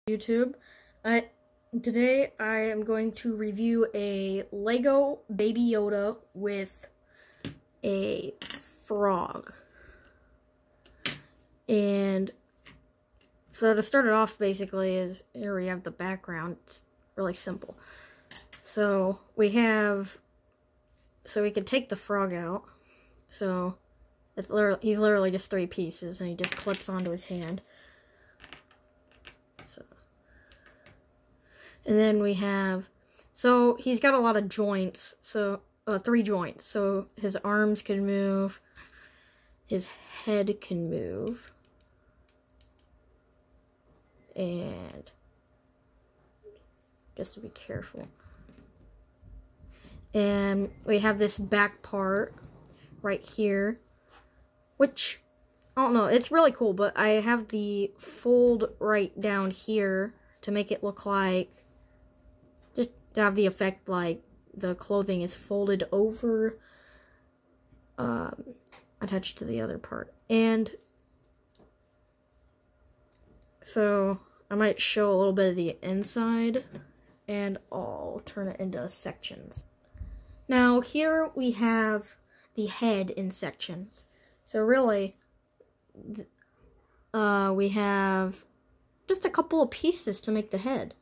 YouTube. Today I am going to review a Lego Baby Yoda with a frog. And so to start it off, basically, is here we have the background. It's really simple. So we can take the frog out. So he's literally just 3 pieces, and he just clips onto his hand. And then we have, so he's got a lot of joints, so 3 joints. So his arms can move, his head can move, and just to be careful. And we have this back part right here, which, I don't know, it's really cool, but I have the fold right down here to make it look like, just to have the effect like the clothing is folded over, attached to the other part. And so I might show a little bit of the inside, and I'll turn it into sections. Now here we have the head in sections. So really, we have just a couple of pieces to make the head.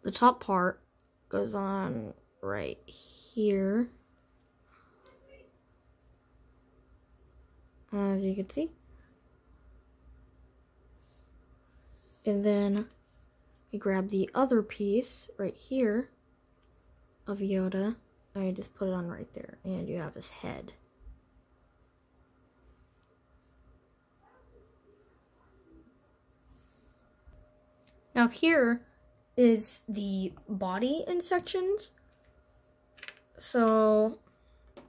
The top part goes on right here, as you can see. And then we grab the other piece right here of Yoda, and I just put it on right there, and you have his head. Now here is the body in sections. So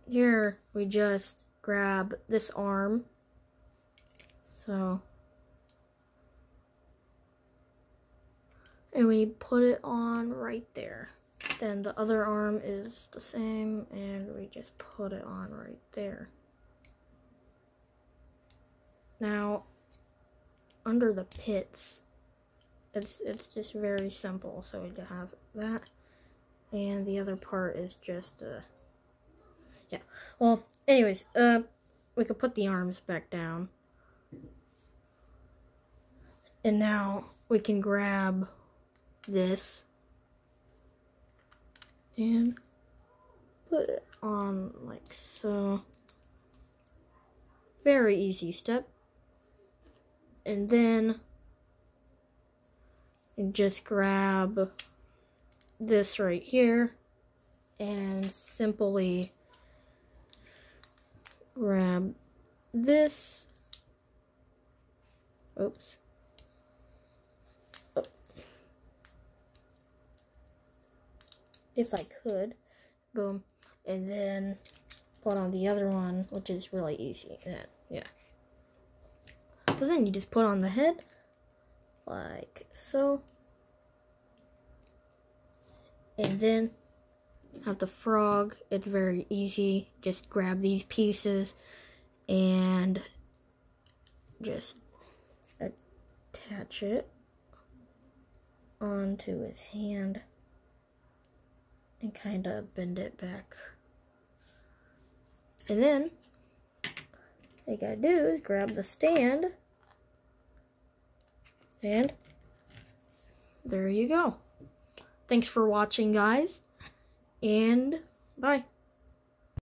here we just grab this arm. And we put it on right there. Then the other arm is the same, and we just put it on right there. Now, under the pits, it's just very simple. So we have that, and the other part is just yeah. Well, anyways, we could put the arms back down, and now we can grab this and put it on like so. Very easy step. And then you just grab this right here and simply grab this. Oops. Oh. If I could. Boom. And then put on the other one, which is really easy. Yeah. So then you just put on the head, like so. And then have the frog. It's very easy. Just grab these pieces and just attach it onto his hand and kind of bend it back. And then all you gotta do is grab the stand, and there you go. Thanks for watching, guys, and bye.